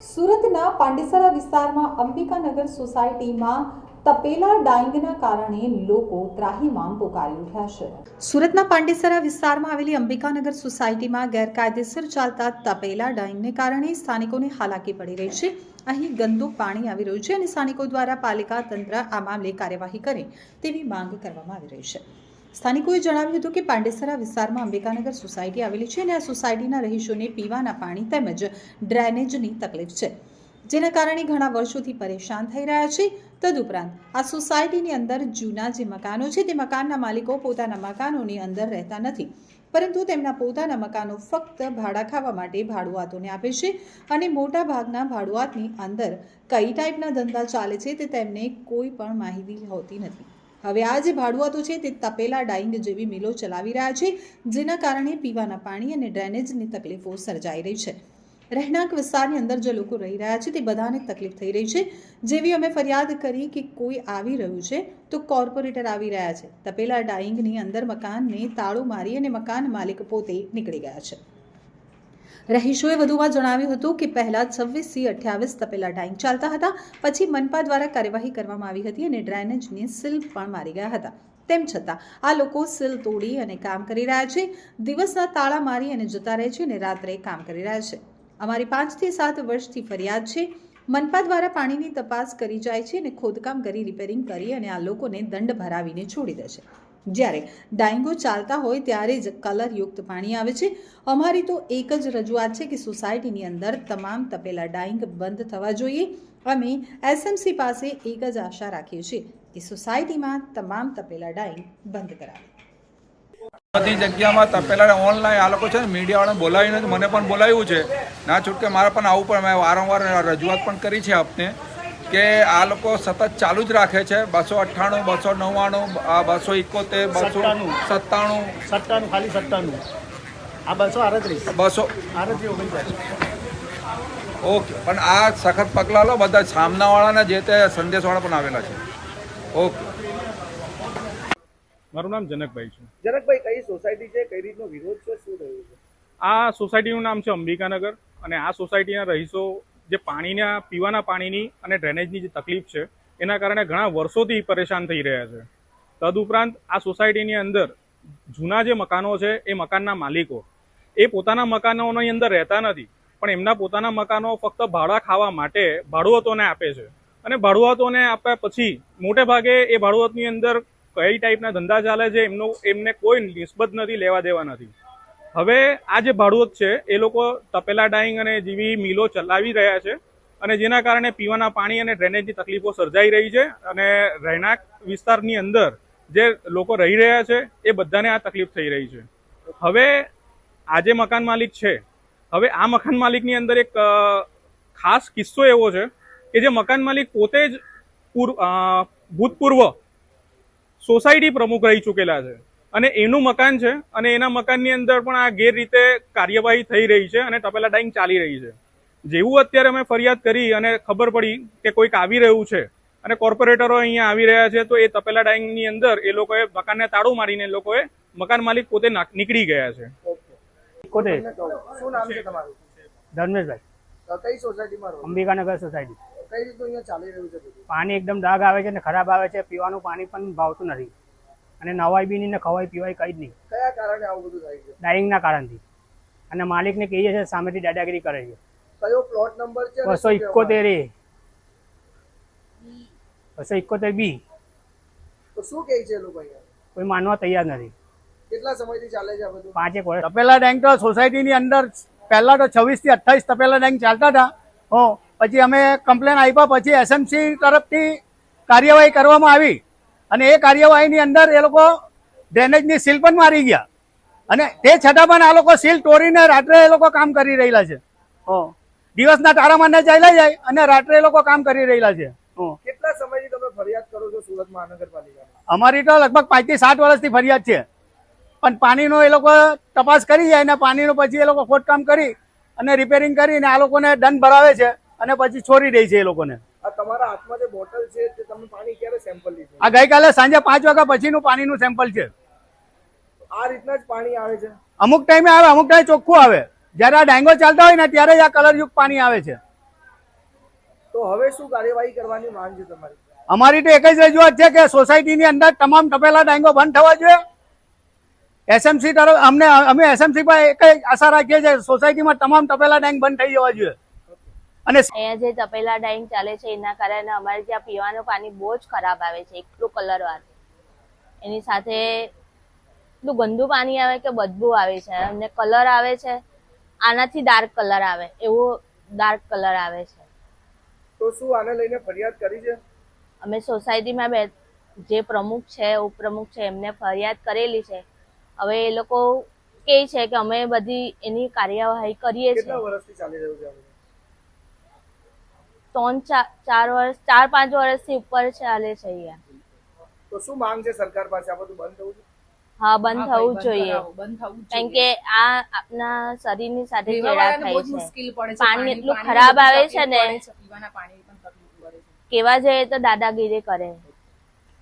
સુરતના પાંડેસરા વિસ્તારમાં અંબિકાનગર સોસાયટીમાં તપેલા ડાઈંગના કારણે લોકો ત્રાહિમામ પોકારી ઉઠ્યા છે। સુરતના પાંડેસરા વિસ્તારમાં આવેલી અંબિકાનગર સોસાયટીમાં ગેરકાયદેસર ચાલતા તપેલા ડાઈંગને કારણે સ્થાનિકોને હાલાકી પડી રહી છે। અહીં ગંદુ પાણી આવી રહ્યું છે અને સ્થાનિકો દ્વારા પાલિકા તંત્ર આ મામલે કાર્યવાહી કરે તેવી માંગ કરવામાં આવી રહી છે। સ્થાનિકોએ જણાવ્યું હતું કે પાંડેસરા વિસ્તારમાં અંબિકાનગર સોસાયટી આવેલી છે અને આ સોસાયટીના રહીશોને પીવાના પાણી તેમજ ડ્રેનેજની તકલીફ છે, જેના કારણે ઘણા વર્ષોથી પરેશાન થઈ રહ્યા છે। તદુપરાંત આ સોસાયટીની અંદર જૂના જે મકાનો છે તે મકાનના માલિકો પોતાના મકાનોની અંદર રહેતા નથી, પરંતુ તેમના પોતાના મકાનો ફક્ત ભાડા ખાવા માટે ભાડુઆતોને આપે છે અને મોટા ભાગના ભાડુઆતની અંદર કઈ ટાઈપના ધંધા ચાલે છે તે તેમને કોઈ પણ માહિતી હોતી નથી। હવે આ જે ભાડુઆતો છે તે તપેલા ડાઈંગ જેવી મિલો ચલાવી રહ્યા છે, જેના કારણે પીવાના પાણી અને ડ્રેનેજની તકલીફો સર્જાઈ રહી છે। રહેણાંક વિસ્તારની અંદર જે લોકો રહી રહ્યા છે તે બધાને તકલીફ થઈ રહી છે। જેવી અમે ફરિયાદ કરી કે કોઈ આવી રહ્યું છે તો કોર્પોરેટર આવી રહ્યા છે। તપેલા ડાઈંગની અંદર મકાનને તાળું મારી અને મકાન માલિક પોતે નીકળી ગયા છે। રહીશોએ વધુમાં જણાવ્યું હતું કે પહેલા 26 થી 28 તપેલા ડાઈંગ ચાલતા હતા, પછી મનપા દ્વારા કાર્યવાહી કરવામાં આવી હતી અને ડ્રેનેજની સીલ પણ મારી ગયા હતા। તેમ છતાં આ લોકો સીલ તોડી અને કામ કરી રહ્યા છે। દિવસના તાળા મારી અને જતા રહે છે અને રાત્રે કામ કરી રહ્યા છે। અમારી 5 થી 7 વર્ષથી ફરિયાદ છે। મનપા દ્વારા પાણીની તપાસ કરી જાય છે અને ખોદકામ કરી રિપેરિંગ કરી અને આ લોકોને દંડ ભરાવીને છોડી દે છે। જ્યારે ડાઈંગો ચાલતા હોય ત્યારે જ કલરયુક્ત પાણી આવે છે। અમારી તો એક જ રજૂઆત છે કે સોસાયટીની અંદર તમામ તપેલા ડાઈંગ બંધ થવા જોઈએ। અમે એસએમસી પાસે એક જ આશા રાખીએ છીએ કે સોસાયટીમાં તમામ તપેલા ડાઈંગ બંધ કરાવે। બધી જગ્યામાં તપેલા ઓનલાઈન આ લોકો છે ને મીડિયાવાળાને બોલાવીને મને પણ બોલાવ્યું છે, ના છૂટકે મારે પણ આવું પણ મેં વારંવાર રજૂઆત પણ કરી છે આપને કે આ લોકો સતત ચાલુ જ રાખે છે। 298, 299, 271, 297, ખાલી 97 આ 238 ઓકે, પણ આ સખત પગલાં લો બધા સામનાવાળાના જે તે સંદેશવાળા પણ આવેલા છે। ઓકે, મારું નામ જનકભાઈ છે। જનકભાઈ, કઈ સોસાયટી છે, કઈ રીતનો વિરોધ છે, શું થયું છે? આ સોસાયટીનું નામ છે અંબિકાનગર અને આ સોસાયટીના રહીશો જે પાણીના પીવાના પાણીની અને ડ્રેનેજની જે તકલીફ છે એના કારણે ઘણા વર્ષોથી પરેશાન થઈ રહ્યા છે। તદુપરાંત આ સોસાયટીની અંદર જૂના જે મકાનો છે એ મકાનના માલિકો એ પોતાના મકાનોની અંદર રહેતા નથી, પણ એમના પોતાના મકાનો ફક્ત ભાડા ખાવા માટે ભાડુઆતોને આપે છે અને ભાડુઆતોને આપ્યા પછી મોટે ભાગે એ ભાડુઆતની અંદર કઈ ટાઈપના ધંધા ચાલે છે એમને કોઈ નિસ્બત નથી, લેવા દેવા નથી। હવે આ જે ભાડુઆત છે એ લોકો તપેલા ડાઈંગ અને જેવી મિલો ચલાવી રહ્યા છે અને જેના કારણે પીવાના પાણી અને ડ્રેનેજની તકલીફો સર્જાઈ રહી છે અને રહેણાંક વિસ્તારની અંદર જે લોકો રહી રહ્યા છે એ બધાને આ તકલીફ થઈ રહી છે। હવે આ જે મકાન માલિક છે, હવે આ મકાન માલિકની અંદર એક ખાસ કિસ્સો એવો છે કે જે મકાન માલિક પોતે જ ભૂતપૂર્વ સોસાયટી પ્રમુખ રહી ચૂકેલા છે અને એનું મકાન છે અને એના મકાનની અંદર પણ આ ગેરરીતે કાર્યવાહી થઈ રહી છે અને તપેલા ડાઈંગ ચાલી રહી છે। જેવું અત્યારે અમે ફરિયાદ કરી અને ખબર પડી કે કોઈક આવી રહ્યું છે અને કોર્પોરેટરો અહીંયા આવી રહ્યા છે, તો એ તપેલા ડાઈંગની અંદર એ લોકોએ મકાનને તાળું મારીને એ લોકોએ મકાન માલિક પોતે નીકળી ગયા છે। શું નામ છે તમારું? ધર્મેશભાઈ, કઈ સોસાયટીમાં રહો? અંબિકાનગર સોસાયટી। કઈ રીતનું અહીંયા ચાલી રહ્યું છે બધું? પાણી એકદમ ડાઘ આવે છે ને ખરાબ આવે છે, પીવાનું પાણી પણ ભાવતું નથી અને નવાઈ બી નહીં ને ખવાય પીવાય કંઈ જ નહીં। કયા કારણે આવું બધું થાય છે? ડાઈંગના કારણથી અને માલિકને કહીએ છીએ સામેથી દાદાગીરી કરે છે। કયો પ્લોટ નંબર છે? 271 271B। તો શું કહે છે લોકો અહીંયા? કોઈ માનવા તૈયાર નથી। કેટલા સમયથી ચાલે છે આ બધું? 5 વર્ષ। તપેલા ડાઈંગ તો સોસાયટીની અંદર પહેલા તો 26 થી 28 તપેલા ડાઈંગ ચાલતા હતા। પછી અમે કમ્પ્લેન આપ્યા, પછી એસએમસી તરફથી કાર્યવાહી કરવામાં આવી અને એ કાર્યવાહીની અંદર એ લોકો ડ્રેનેજની સીલ પણ મારી ગયા અને તે છતાં પણ આ લોકો સીલ તોડીને રાત્રે એ લોકો કામ કરી રહેલા છે। દિવસના તાળામાં ચાલ્યા જાય અને રાત્રે એ લોકો કામ કરી રહેલા છે। કેટલા સમયથી તમે ફરિયાદ કરો છો સુરત મહાનગરપાલિકામાં? અમારી તો લગભગ 5 થી 7 વર્ષથી ફરિયાદ છે, પણ પાણીનો એ લોકો તપાસ કરી જાય ને પાણીનો પછી એ લોકો ખોદકામ કરી અને રિપેરિંગ કરીને આ લોકોને દંડ ભરાવે છે અને પછી છોડી દે છે એ લોકોને। આ તમારા હાથમાં જે બોટલ છે તે તમે પાણી ક્યારે સેમ્પલ લીધું? આ ગઈકાલે સાંજે 5 વાગ્યા પછીનું પાણીનું સેમ્પલ છે। આ રીતના જ પાણી આવે છે? અમુક ટાઈમે આવે, અમુક ટાઈમે ચોખ્ખું આવે। જ્યારે આ ડાંગો ચાલતા હોય ને ત્યારે જ આ કલરયુક્ત પાણી આવે છે। તો હવે શું કાર્યવાહી કરવાની માંગ છે તમારી? અમારી તો એક જ રજૂઆત છે કે સોસાયટીની અંદર તમામ તપેલા ડાંગો બંધ થવા જોઈએ. એસએમસી તરફ અમે એસએમસી પર એક જ આશા રાખીએ છીએ, સોસાયટીમાં તમામ તપેલા ડાંગ બંધ થઈ જવા જોઈએ. અને અહીંયા જે તપેલા ડાઈંગ ચાલે છે એના કારણે અમારે ત્યાં પીવાનું પાણી બહુ જ ખરાબ આવે છે, એટલું કલરવાળું. એની સાથે એટલું ગંદુ પાણી આવે કે બદબુ આવે છે અને કલર આવે છે આનાથી ડાર્ક કલર આવે, એવો ડાર્ક કલર આવે છે. તો શું આને લઈને ફરિયાદ કરી છે? અમે સોસાયટીમાં જે પ્રમુખ છે, ઉપપ્રમુખ છે, એમને ફરિયાદ કરેલી છે. હવે એ લોકો કહે છે કે અમે બધી એની કાર્યવાહી કરીએ છીએ. કેટલા વર્ષથી ચાલી રહ્યું છે? 4-5 વર્ષથી ઉપર ચાલે છે અહીંયા. તો શું માંગ છે સરકાર પાસે? આ બધું બંધ થવું છે? હા, બંધ થવું જ જોઈએ, કારણ કે આ આપના શરીરની સાથે ચેડા થાય છે. પાણી એટલું ખરાબ આવે છે ને, કેવા જઈએ તો દાદાગીરી કરે.